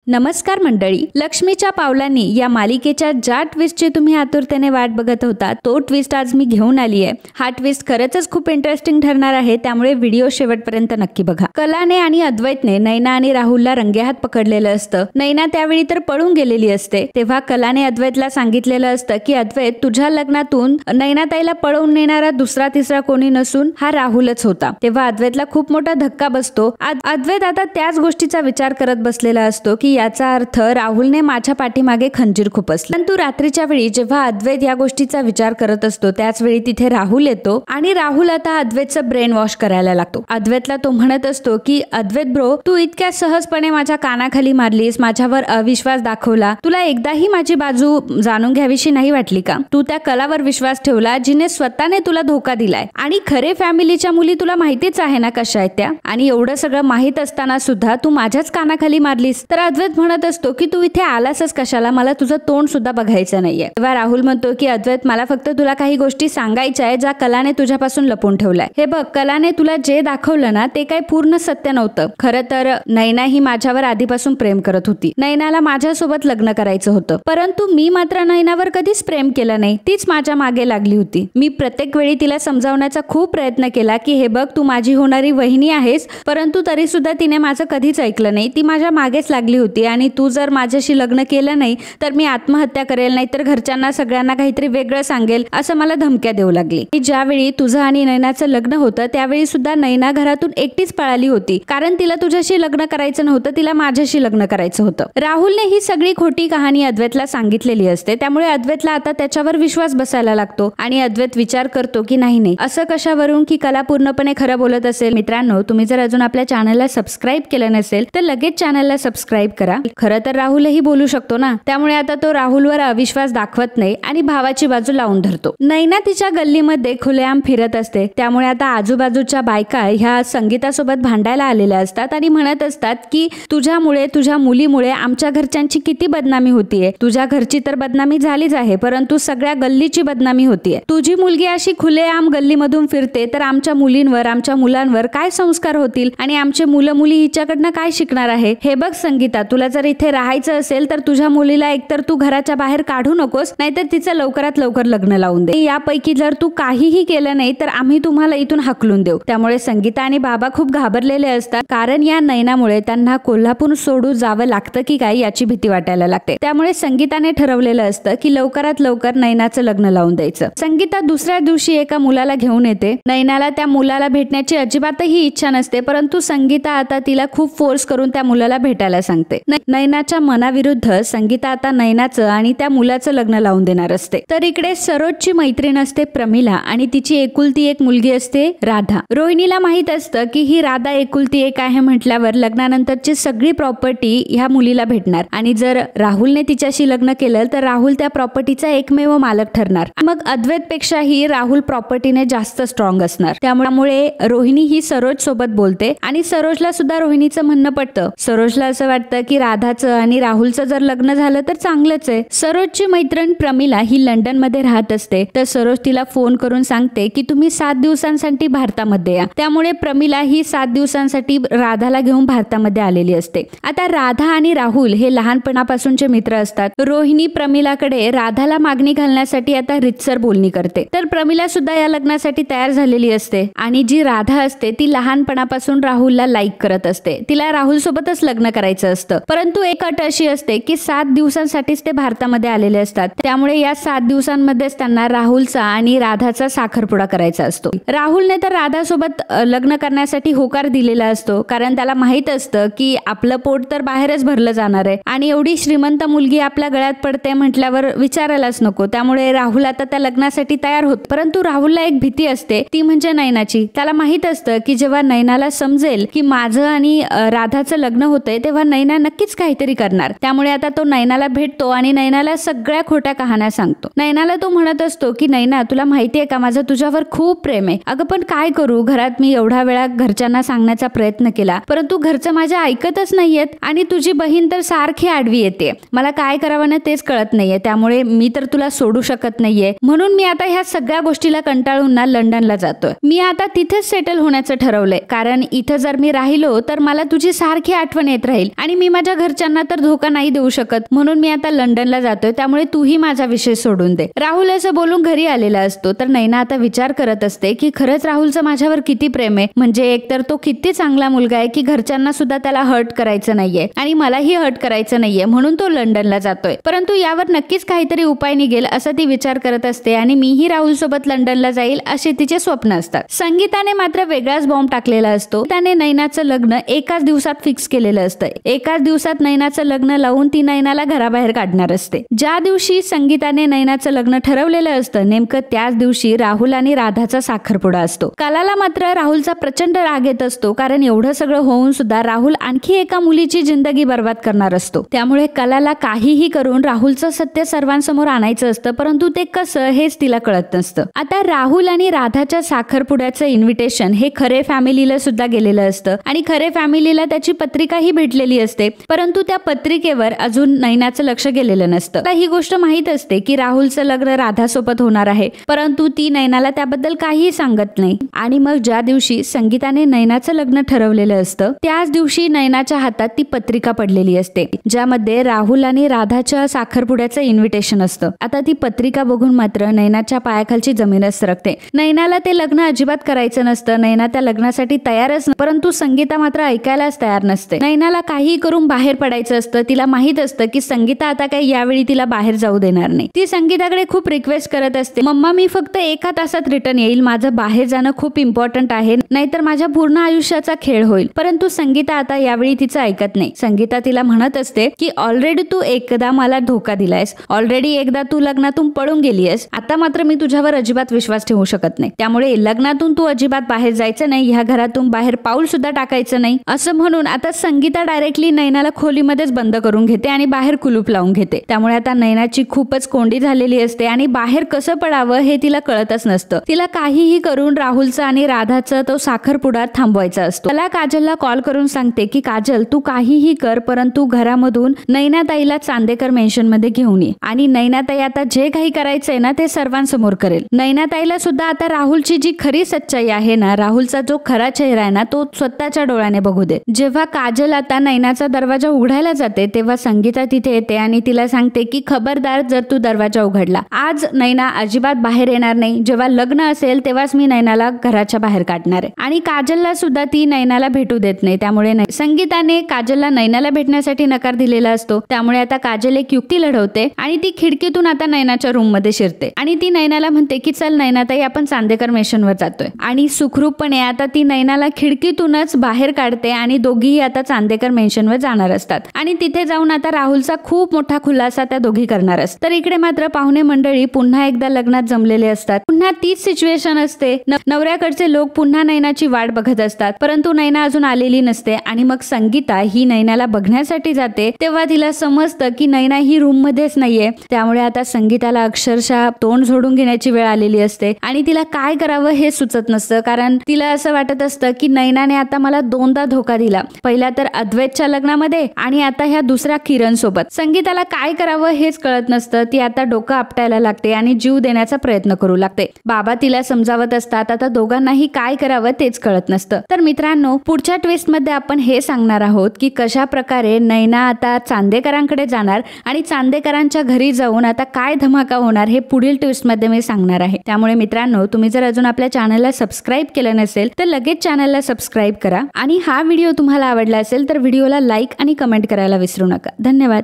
नमस्कार मंडळी, लक्ष्मीच्या पावलांनी या मालिकेच्या ज्या ट्विस्टची तुम्ही आतुरतेने वाट बघत होता तो ट्विस्ट आज मी घेऊन आली आहे। हा ट्विस्ट खरंच खूप इंटरेस्टिंग ठरणार आहे, त्यामुळे व्हिडिओ शेवटपर्यंत नक्की बघा। कलाने आणि अद्वैतने नैना आणि राहुलला रंगेहात पकडलेलं असतं। नैना त्यावेळी तर पळून गेलेली असते, तेव्हा कलाने अद्वैतला सांगितलेलं असतं की अद्वैत, तुझ्या लग्नातून नैनाताईला पळवून नेणारा दुसरा तिसरा कोणी नसून हा राहुलच होता। तेव्हा अद्वैतला खूप मोठा धक्का बसतो। अद्वैत आता त्याच गोष्टीचा विचार करत बसलेला असतो की याचा अर्थ राहुलने माझ्या पाठीमागे खंजीर खुपसली। परंतु रात्रीच्या वेळी जेव्हा अद्वैत या गोष्टीचा विचार करत असतो त्याच वेळी तिथे राहुल येतो आणि राहुल आता अद्वैतचं ब्रेन वॉश करायला लागतो। अद्वैतला तो म्हणत असतो की अद्वैत ब्रो, तू इतक्या सहजपणे माझ्या कानाखाली मारलीस, माझ्यावर अविश्वास दाखवला, तुला एकदाही माझी बाजू जाणून घ्यावीशी नाही वाटली का? तू त्या कलावर विश्वास ठेवला जिने स्वतःने तुला धोका दिलाय, आणि खरे फॅमिलीच्या मुली तुला माहितीच आहे ना कशा आहेत त्या, आणि एवढं सगळं माहित असताना सुद्धा तू माझ्याच कानाखाली मारलीस। तर अद्वैत म्हणत असतो की तू इथे आलासच कशाला, मला तुझं तोंड सुद्धा बघायचं नाहीये। तेव्हा राहुल म्हणतो की अद्वैत, मला फक्त तुला काही गोष्टी सांगायच्या आहे ज्या कलाने तुझ्यापासून लपवून ठेवलाय। हे बघ, कलाने तुला जे दाखवलं ना ते काही पूर्ण सत्य नव्हतं। खरं तर नैना ही माझ्यावर आधीपासून प्रेम करत होती, नैनाला माझ्यासोबत लग्न करायचं होतं, परंतु मी मात्र नैनावर कधीच प्रेम केलं नाही, तीच माझ्या मागे लागली होती। मी प्रत्येक वेळी तिला समजावण्याचा खूप प्रयत्न केला की हे बघ, तू माझी होणारी वहिनी आहेस, परंतु तरी सुद्धा तिने माझं कधीच ऐकलं नाही, ती माझ्या मागेच लागली होती, आणि तू जर माझ्याशी लग्न केलं नाही तर मी आत्महत्या करेल, नाही तर घरच्यांना सगळ्यांना काहीतरी वेगळं सांगेल, असं मला धमक्या देऊ लागली। ज्यावेळी तुझं आणि नैनाचं लग्न होतं त्यावेळी सुद्धा नैना घरातून एकटीच पळाली होती, कारण तिला तुझ्याशी लग्न करायचं नव्हतं, तिला माझ्याशी लग्न करायचं होतं। राहुलने ही सगळी खोटी कहाणी अद्वैतला सांगितलेली असते, त्यामुळे अद्वैतला आता त्याच्यावर विश्वास बसायला लागतो आणि अद्वैत विचार करतो की नाही असं कशावरून की कला पूर्णपणे खरं बोलत असेल। मित्रांनो, तुम्ही जर अजून आपल्या चॅनलला सबस्क्राईब केलं नसेल तर लगेच चॅनलला सबस्क्राईब करा। खरं तर राहुलही बोलू शकतो ना, त्यामुळे आता तो राहुलवर अविश्वास दाखवत नाही आणि भावाची बाजू लावून धरतो। नैना तिच्या गल्लीमध्ये खुलेआम फिरत असते, त्यामुळे आता आजूबाजूच्या बायका ह्या संगीतासोबत भांडायला आलेल्या असतात आणि म्हणत असतात की तुझ्यामुळे, तुझ्या मुलीमुळे आमच्या घरच्यांची किती बदनामी होतीये। तुझ्या घरची तर बदनामी झालीच आहे, परंतु सगळ्या गल्लीची बदनामी होतीये। तुझी मुलगी अशी खुलेआम गल्लीमधून फिरते तर आमच्या मुलींवर, आमच्या मुलांवर काय संस्कार होतील, आणि आमचे मुलं मुली हिच्याकडनं काय शिकणार आहे। हे बघ संगीता, तुला जर इथे राहायचं असेल तर तुझ्या मुलीला एकतर तू घराच्या बाहेर काढू नकोस, नाहीतर तिचं लवकरात लवकर लग्न लावून दे। यापैकी जर तू काहीही केलं नाही तर आम्ही तुम्हाला इथून हाकलून देऊ। त्यामुळे संगीता आणि बाबा खूप घाबरलेले असतात, कारण या नैनामुळे त्यांना कोल्हापूर सोडून जावं लागतं की काय याची भीती वाटायला लागते। त्यामुळे संगीताने ठरवलेलं असतं की लवकरात लवकर नैनाचं लग्न लावून द्यायचं। संगीता दुसऱ्या दिवशी एका मुलाला घेऊन येते। नैनाला त्या मुलाला भेटण्याची अजिबातही इच्छा नसते, परंतु संगीता आता तिला खूप फोर्स करून त्या मुलाला भेटायला सांगते। नैनाच्या मनाविरुद्ध संगीता आता नैनाचं आणि त्या मुलाचं लग्न लावून देणार असते। तर इकडे सरोजची मैत्रीण असते प्रमिला, आणि तिची एकुलती एक मुलगी असते राधा। रोहिणीला माहित असतं की ही राधा एकुलती एक आहे म्हटल्यावर लग्नानंतरची सगळी प्रॉपर्टी ह्या मुलीला भेटणार, आणि जर राहुलने तिच्याशी लग्न केलं तर राहुल त्या प्रॉपर्टीचा एकमेव मालक ठरणार। मग अद्वैत पेक्षाही राहुल प्रॉपर्टीने जास्त स्ट्रॉंग असणार। त्यामुळे रोहिणी ही सरोज सोबत बोलते आणि सरोजला सुद्धा रोहिणीचं म्हणणं पटतं। सरोजला असं वाटतं की राधाचं आणि राहुलचं जर लग्न झालं तर चांगलंच आहे। सरोजची मैत्रीण प्रमिला ही लंडन मध्ये राहत असते, तर सरोज तिला फोन करून सांगते की तुम्ही 7 दिवसांसाठी भारतामध्ये या। त्यामुळे प्रमिला ही 7 दिवसांसाठी राधाला घेऊन भारतामध्ये आलेली असते। आता राधा आणि राहुल हे लहानपणापासूनचे मित्र असतात। रोहिणी प्रमिलाकडे राधाला मागणी घालण्यासाठी आता रितसर बोलणी करते, तर प्रमिला सुद्धा या लग्नासाठी तयार झालेली असते, आणि जी राधा असते ती लहानपणापासून राहुलला लाईक करत असते, तिला राहुल सोबतच लग्न करायचं असतं। परंतु एक अट अशी असते की 7 दिवसांसाठीच ते भारतामध्ये आलेले असतात, त्यामुळे या 7 दिवसांमध्येच त्यांना राहुलचा आणि राधाचा साखरपुडा करायचा असतो। राहुलने तर राधा सोबत लग्न करण्यासाठी होकार दिलेला असतो, कारण त्याला माहित असतं की आपलं पोट तर बाहेरच भरलं जाणार आहे, आणि एवढी श्रीमंत मुलगी आपल्या गळ्यात पडते म्हटल्यावर विचारायलाच नको। त्यामुळे राहुल आता त्या लग्नासाठी तयार होत, परंतु राहुलला एक भीती असते, ती म्हणजे नैनाची। त्याला माहित असतं की जेव्हा नैनाला समजेल की माझं आणि राधाचं लग्न होतंय तेव्हा नैना नक्कीच काहीतरी करणार। त्यामुळे आता तो नैनाला भेटतो आणि नैनाला सगळ्या खोट्या कहाण्या सांगतो। नैनाला तो म्हणत असतो की नैना, तुला माहितीये का माझं तुझ्यावर खूप प्रेम आहे। अगं पण काय करू, घरात मी एवढा वेळा घरच्यांना सांगण्याचा प्रयत्न केला, परंतु घरचं माझ्या ऐकतच नाहीयेत, आणि तुझी बहीण तर सारखी आडवी येते, मला काय करावं ना तेच कळत नाहीये, त्यामुळे मी तर तुला सोडू शकत नाहीये। म्हणून मी आता ह्या सगळ्या गोष्टीला कंटाळून ना लंडनला जातोय। मी आता तिथेच सेटल होण्याचं ठरवलंय, कारण इथं जर मी राहिलो तर मला तुझी सारखी आठवण येत राहील, आणि मी माझ्या घरच्यांना तर धोका नाही देऊ शकत, म्हणून मी आता लंडनला जातोय, त्यामुळे तूही माझा विषय सोडून दे. राहुल असं बोलून घरी आलेला असतो. तर नैना आता विचार करत असते की खरंच राहुलचं माझ्यावर किती प्रेम आहे. म्हणजे एकतर तो किती चांगला मुलगा आहे की घरच्यांना सुद्धा त्याला हर्ट करायचं नाहीये आणि मलाही हर्ट करायचं नाहीये, म्हणून तो लंडनला जातोय. परंतु यावर नक्कीच काहीतरी उपाय निघेल असा ती विचार करत असते आणि मीही राहुल सोबत लंडनला जाईल असे तिचे स्वप्न असतात. संगीताने मात्र वेगळाच बॉम्ब टाकलेला असतो. त्याने नैनाचं लग्न एकाच दिवसात फिक्स केलेलं असतं. एकाच दिवसात नैनाचं लग्न लावून ती नैनाला घराबाहेर काढणार असते. ज्या दिवशी संगीताने नैनाचं लग्न ठरवलेलं असतं नेमकं त्याच दिवशी राहुल आणि राधाचा साखरपुडा असतो. कलाला मात्र राहुलचा प्रचंड राग येत असतो, कारण एवढं सगळं होऊन सुद्धा राहुल आणखी एका मुलीची जिंदगी बर्बाद करणार असतो. त्यामुळे कलाला काहीही करून राहुलचं सत्य सर्वांसमोर आणायचं असतं, परंतु ते कसं हेच तिला कळत नसतं. आता राहुल आणि राधाच्या साखरपुड्याचं इन्व्हिटेशन हे खरे फॅमिलीला सुद्धा गेलेलं असतं आणि खरे फॅमिलीला त्याची पत्रिकाही भेटलेली असते, परंतु त्या पत्रिकेवर अजून नैनाचं लक्ष गेलेलं नसतं. आता ही गोष्ट माहित असते की राहुलचं लग्न राधासोबत होणार आहे, परंतु ती नैनाला त्याबद्दल काहीही सांगत नाही. आणि मग ज्या दिवशी संगीताने नैनाचं लग्न ठरवलेलं असतं त्याच दिवशी नैनाच्या हातात ती पत्रिका पडलेली असते, ज्यामध्ये राहुल आणि राधाच्या साखरपुड्याचं इन्व्हिटेशन असतं. आता ती पत्रिका बघून मात्र नैनाच्या पायाखालची जमीनच सरकते. नैनाला ते लग्न अजिबात करायचं नसतं. नैना त्या लग्नासाठी तयारच परंतु संगीता मात्र ऐकायलाच तयार नसते. नैनाला काही करून बाहेर पडायचं असतं. तिला माहित असतं की संगीता आता काही यावेळी तिला बाहेर जाऊ देणार नाही. ती संगीताकडे खूप रिक्वेस्ट करत असते, मम्मा मी फक्त 1 तासात रिटर्न येईल, माझं बाहेर जाणं खूप इम्पॉर्टंट आहे, नाहीतर माझ्या पूर्ण आयुष्याचा खेळ होईल. परंतु संगीता आता यावेळी तिचं ऐकत नाही. संगीता तिला म्हणत असते की ऑलरेडी तू एकदा मला धोका दिलायस, ऑलरेडी एकदा तू लग्नातून पळून गेलीयस, आता मात्र मी तुझ्यावर अजिबात विश्वास ठेवू शकत नाही. त्यामुळे लग्नातून तू अजिबात बाहेर जायचं नाही, ह्या घरातून बाहेर पाऊल सुद्धा टाकायचं नाही. असं म्हणून आता संगीता डायरेक्टली नैनाला खोलीमध्येच बंद करून घेते आणि बाहेर कुलूप लावून घेते. त्यामुळे आता नैनाची खूपच कोंडी झालेली असते आणि बाहेर कसं पडावं हे तिला कळतच नसतं. तिला काहीही करून राहुलचं आणि राधाचं तो साखरपुडा थांबवायचा असतो. त्याला काजलला कॉल करून सांगते की काजल तू काहीही कर, परंतु घरामधून नैनाताईला चांदेकर मेन्शन मध्ये घेऊन ये आणि नैनाताई आता जे काही करायचंय ना ते सर्वांसमोर करेल. नैनाताईला सुद्धा आता राहुलची जी खरी सच्चाई आहे ना, राहुलचा जो खरा चेहरा आहे ना तो स्वतःच्या डोळ्याने बघू दे. जेव्हा काजल आता नैनाचा दरवाजा उघडायला जाते तेव्हा संगीता तिथे येते आणि तिला सांगते की खबरदार जर तू दरवाजा उघडला, आज नैना अजिबात बाहेर येणार नाही. जेव्हा लग्न असेल तेव्हाच मी नैनाला घराच्या बाहेर काढणार आहे. आणि काजलला सुद्धा ती नैनाला भेटू देत नाही. त्यामुळे संगीताने काजलला नैनाला भेटण्यासाठी नकार दिलेला असतो. त्यामुळे आता काजल एक युक्ती लढवते आणि ती खिडकीतून आता नैनाच्या रूम मध्ये शिरते आणि ती नैनाला म्हणते की चल नैनाताई आपण चांदेकर मेन्शनवर जातोय. आणि सुखरूपपणे आता ती नैनाला खिडकीतूनच बाहेर काढते आणि दोघीही आता चांदेकर मेन्शनवर जाणार असतात आणि तिथे जाऊन आता राहुलचा खूप मोठा खुलासा त्या दोघी करणार असतात. तर इकडे मात्र पाहुणे मंडळी पुन्हा एकदा लग्नात जमलेले असतात. पुन्हा तीच सिच्युएशन असते. नवऱ्याकडचे लोक पुन्हा नैनाची वाट बघत असतात, परंतु नैना अजून आलेली नसते. आणि मग संगीता ही नैनाला बघण्यासाठी जाते तेव्हा तिला समजतं की नैना ही रूम मध्येच नाहीये. त्यामुळे आता संगीताला अक्षरशः तोंड झोडून घेण्याची वेळ आलेली असते आणि तिला काय करावं हे सुचत नसतं, कारण तिला असं वाटत असतं की नैनाने आता मला 2दा धोका दिला. पहिला तर अद्वैतच्या लग्नामध्ये आणि आता ह्या दुसऱ्या किरण सोबत. संगीताला काय करावं हेच कळत नसतं. ती आता डोकं आपटायला लागते आणि जीव देण्याचा प्रयत्न करू लागते. बाबा तिला समजावत असतात. आता दोघांनाही काय करावं तेच कळत नसतं. तर मित्रांनो पुढच्या ट्विस्ट मध्ये आपण हे सांगणार आहोत की कशा प्रकारे नैना आता चांदेकरांकडे जाणार आणि चांदेकरांच्या घरी जाऊन आता काय धमाका होणार हे पुढील ट्विस्ट मध्ये मी सांगणार आहे. त्यामुळे मित्रांनो तुम्ही जर अजून आपल्या चॅनलला सबस्क्राईब केलं नसेल तर लगेच चॅनलला सबस्क्राईब करा आणि हा व्हिडिओ तुम्हाला आवडला असेल तर व्हिडिओला लाईक आणि कमेंट करायला विसरू नका. धन्यवाद.